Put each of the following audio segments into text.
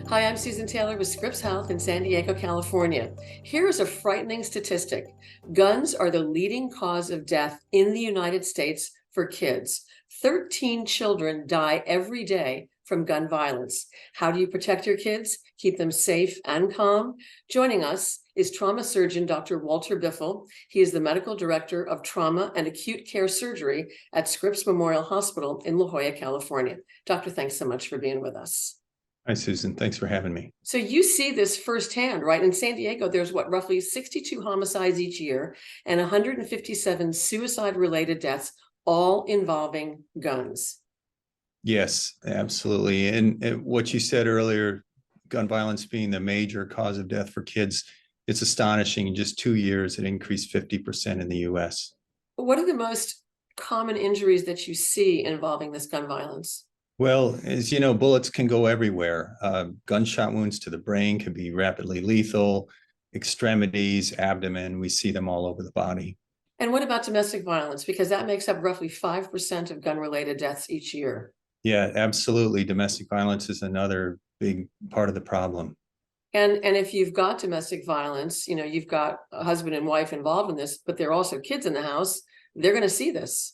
Hi, I'm Susan Taylor with Scripps Health in San Diego, California. Here is a frightening statistic. Guns are the leading cause of death in the United States for kids. 13 children die every day from gun violence. How do you protect your kids? Keep them safe and calm? Joining us is trauma surgeon Dr. Walter Biffl. He is the medical director of trauma and acute care surgery at Scripps Memorial Hospital in La Jolla, California. Doctor, thanks so much for being with us. Hi, Susan. Thanks for having me. So you see this firsthand, right? In San Diego, there's roughly 62 homicides each year and 157 suicide-related deaths, all involving guns. Yes, absolutely. And what you said earlier, gun violence being the major cause of death for kids, it's astonishing. In just 2 years, it increased 50% in the US. What are the most common injuries that you see involving this gun violence? Well, as you know, bullets can go everywhere. Gunshot wounds to the brain can be rapidly lethal, extremities, abdomen, we see them all over the body. And what about domestic violence? Because that makes up roughly 5% of gun-related deaths each year. Yeah, absolutely. Domestic violence is another big part of the problem. And if you've got domestic violence, you've got a husband and wife involved in this, but there are also kids in the house, they're going to see this.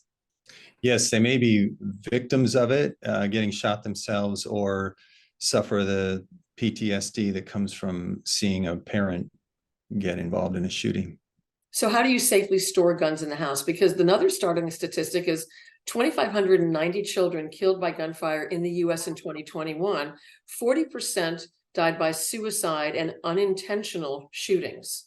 Yes, they may be victims of it, getting shot themselves, or suffer the PTSD that comes from seeing a parent get involved in a shooting. So how do you safely store guns in the house? Because another startling statistic is 2,590 children killed by gunfire in the US in 2021. 40% died by suicide and unintentional shootings.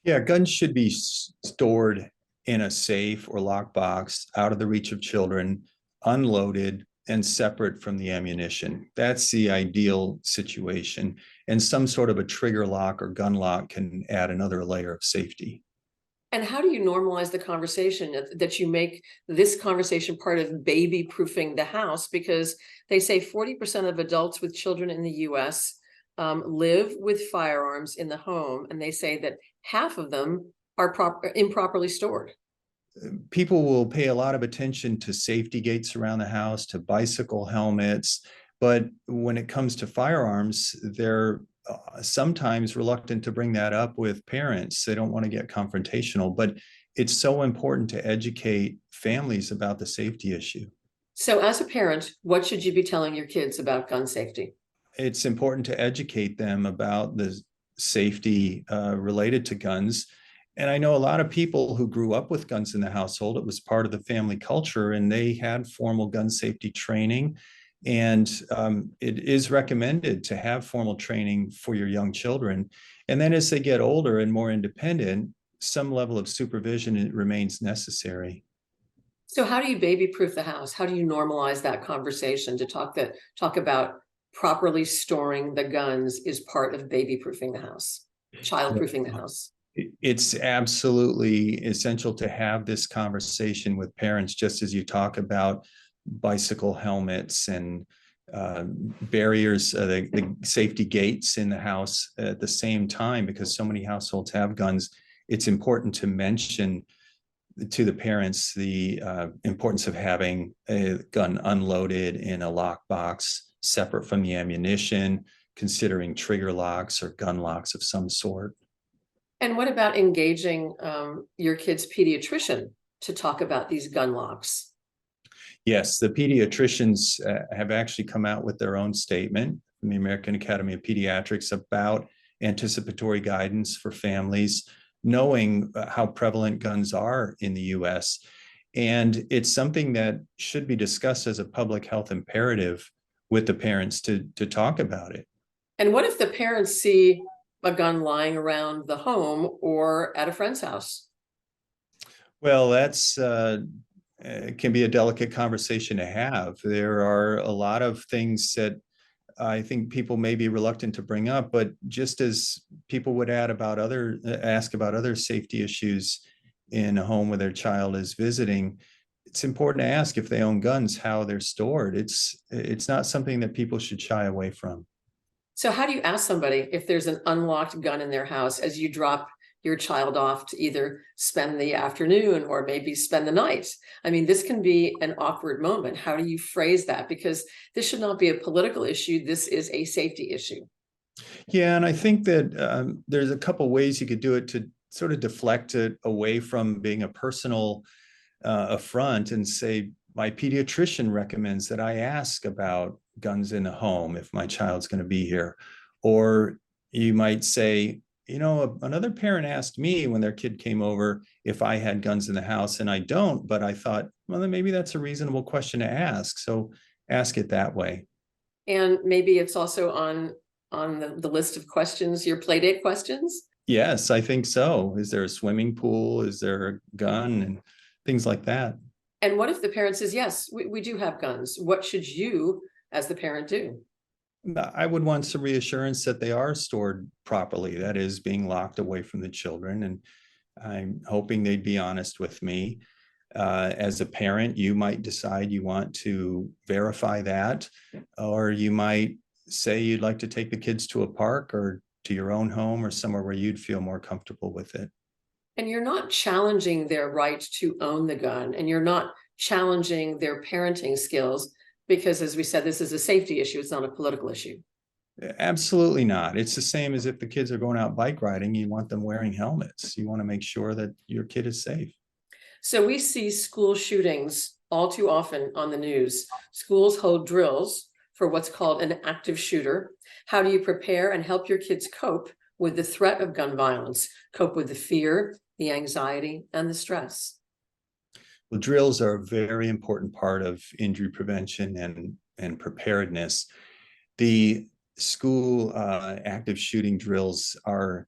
Yeah, guns should be stored in a safe or lockbox out of the reach of children, unloaded and separate from the ammunition. That's the ideal situation. And some sort of a trigger lock or gun lock can add another layer of safety. And how do you normalize the conversation that you make this conversation part of baby proofing the house? Because they say 40% of adults with children in the US live with firearms in the home. And they say that half of them are improperly stored. People will pay a lot of attention to safety gates around the house, to bicycle helmets. But when it comes to firearms, they're sometimes reluctant to bring that up with parents. They don't want to get confrontational, but it's so important to educate families about the safety issue. So as a parent, what should you be telling your kids about gun safety? It's important to educate them about the safety related to guns. And I know a lot of people who grew up with guns in the household. It was part of the family culture, and they had formal gun safety training. And it is recommended to have formal training for your young children. And then as they get older and more independent, some level of supervision remains necessary. So how do you baby-proof the house? How do you normalize that conversation to talk about properly storing the guns is part of baby-proofing the house, child-proofing the house? It's absolutely essential to have this conversation with parents, just as you talk about bicycle helmets and barriers, the safety gates in the house at the same time, because so many households have guns. It's important to mention to the parents the importance of having a gun unloaded in a lockbox separate from the ammunition, considering trigger locks or gun locks of some sort. And what about engaging your kid's pediatrician to talk about these gun locks? Yes, the pediatricians have actually come out with their own statement from the American Academy of Pediatrics about anticipatory guidance for families, knowing how prevalent guns are in the US. And it's something that should be discussed as a public health imperative with the parents to talk about it. And what if the parents see a gun lying around the home or at a friend's house? Well, that's can be a delicate conversation to have. There are a lot of things that I think people may be reluctant to bring up, but just as people would ask about other safety issues in a home where their child is visiting, it's important to ask if they own guns, how they're stored. It's not something that people should shy away from. So how do you ask somebody if there's an unlocked gun in their house as you drop your child off to either spend the afternoon or maybe spend the night. I mean, this can be an awkward moment. How do you phrase that? Because this should not be a political issue. This is a safety issue. Yeah, and I think that there's a couple ways you could do it to sort of deflect it away from being a personal affront and say, my pediatrician recommends that I ask about guns in the home if my child's going to be here. Or you might say, another parent asked me when their kid came over if I had guns in the house, and I don't, but I thought, well, then maybe that's a reasonable question to ask. So ask it that way. And maybe it's also on the list of questions, your play date questions. Yes, I think so. Is there a swimming pool? Is there a gun? And things like that. And what if the parent says, yes, we do have guns? What should you, as the parent, do? I would want some reassurance that they are stored properly, that is, being locked away from the children. And I'm hoping they'd be honest with me. As a parent, you might decide you want to verify that, or you might say you'd like to take the kids to a park or to your own home or somewhere where you'd feel more comfortable with it. And you're not challenging their right to own the gun, and you're not challenging their parenting skills, because, as we said, this is a safety issue. It's not a political issue. Absolutely not. It's the same as if the kids are going out bike riding, you want them wearing helmets. You want to make sure that your kid is safe. So we see school shootings all too often on the news. Schools hold drills for what's called an active shooter. How do you prepare and help your kids cope with the threat of gun violence, cope with the fear, the anxiety, and the stress? Well, drills are a very important part of injury prevention and preparedness. The school active shooting drills are,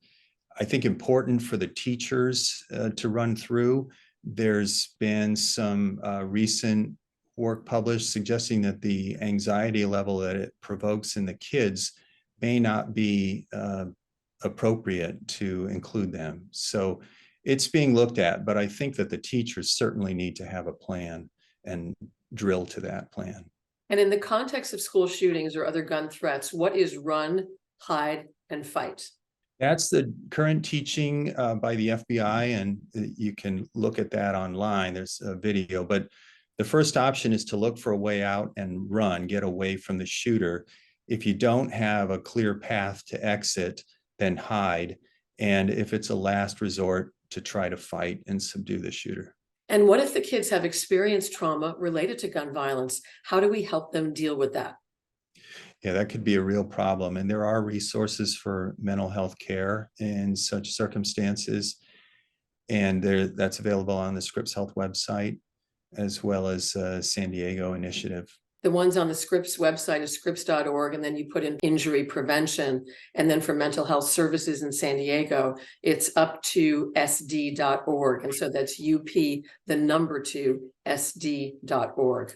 I think, important for the teachers to run through. There's been some recent work published suggesting that the anxiety level that it provokes in the kids may not be appropriate to include them. So it's being looked at, but I think that the teachers certainly need to have a plan and drill to that plan. And in the context of school shootings or other gun threats, what is run, hide, and fight? That's the current teaching by the FBI, and you can look at that online. There's a video, but the first option is to look for a way out and run, get away from the shooter. If you don't have a clear path to exit, then hide. And if it's a last resort, to try to fight and subdue the shooter. And what if the kids have experienced trauma related to gun violence? How do we help them deal with that? Yeah, that could be a real problem. And there are resources for mental health care in such circumstances. And that's available on the Scripps Health website, as well as San Diego initiative. The ones on the Scripps website is scripps.org, and then you put in injury prevention. And then for mental health services in San Diego, it's up to sd.org. And so that's UP, the number 2, sd.org.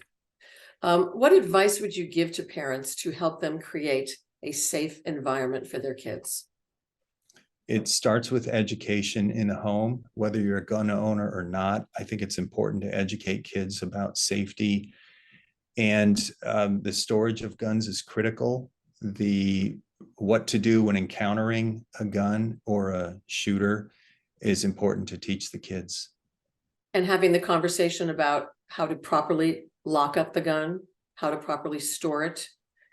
What advice would you give to parents to help them create a safe environment for their kids? It starts with education in the home, whether you're a gun owner or not. I think it's important to educate kids about safety. And the storage of guns is critical. What to do when encountering a gun or a shooter is important to teach the kids. And having the conversation about how to properly lock up the gun, how to properly store it,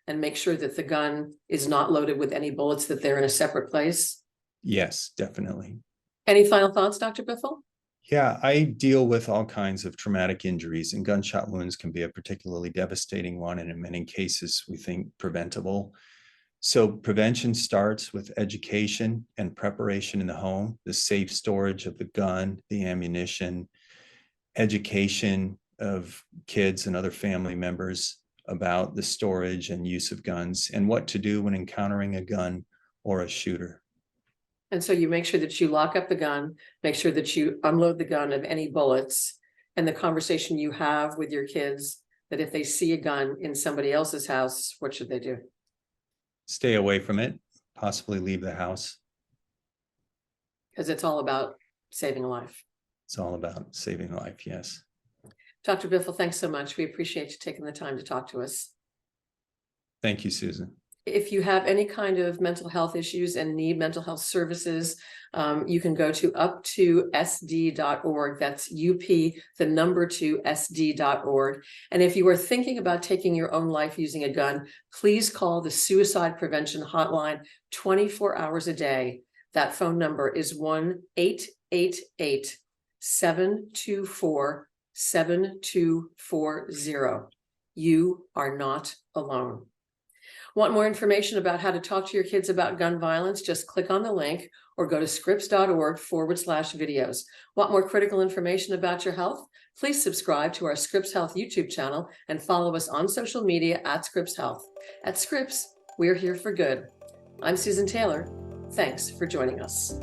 and make sure that the gun is not loaded with any bullets, that they're in a separate place. Yes, definitely. Any final thoughts, Dr. Biffl? Yeah, I deal with all kinds of traumatic injuries, and gunshot wounds can be a particularly devastating one, and in many cases, we think preventable. So prevention starts with education and preparation in the home, the safe storage of the gun, the ammunition, education of kids and other family members about the storage and use of guns, and what to do when encountering a gun or a shooter. And so you make sure that you lock up the gun, make sure that you unload the gun of any bullets, and the conversation you have with your kids that if they see a gun in somebody else's house, what should they do? Stay away from it, possibly leave the house. Because it's all about saving a life. It's all about saving a life, yes. Dr. Biffl, thanks so much. We appreciate you taking the time to talk to us. Thank you, Susan. if you have any kind of mental health issues and need mental health services, you can go to up2sd.org. That's UP, the number 2 SD.org. And if you are thinking about taking your own life using a gun, please call the Suicide Prevention Hotline 24 hours a day. That phone number is 1-888-724-7240. You are not alone. Want more information about how to talk to your kids about gun violence? Just click on the link or go to scripps.org/videos. Want more critical information about your health? Please subscribe to our Scripps Health YouTube channel and follow us on social media at Scripps Health. At Scripps, we're here for good. I'm Susan Taylor. Thanks for joining us.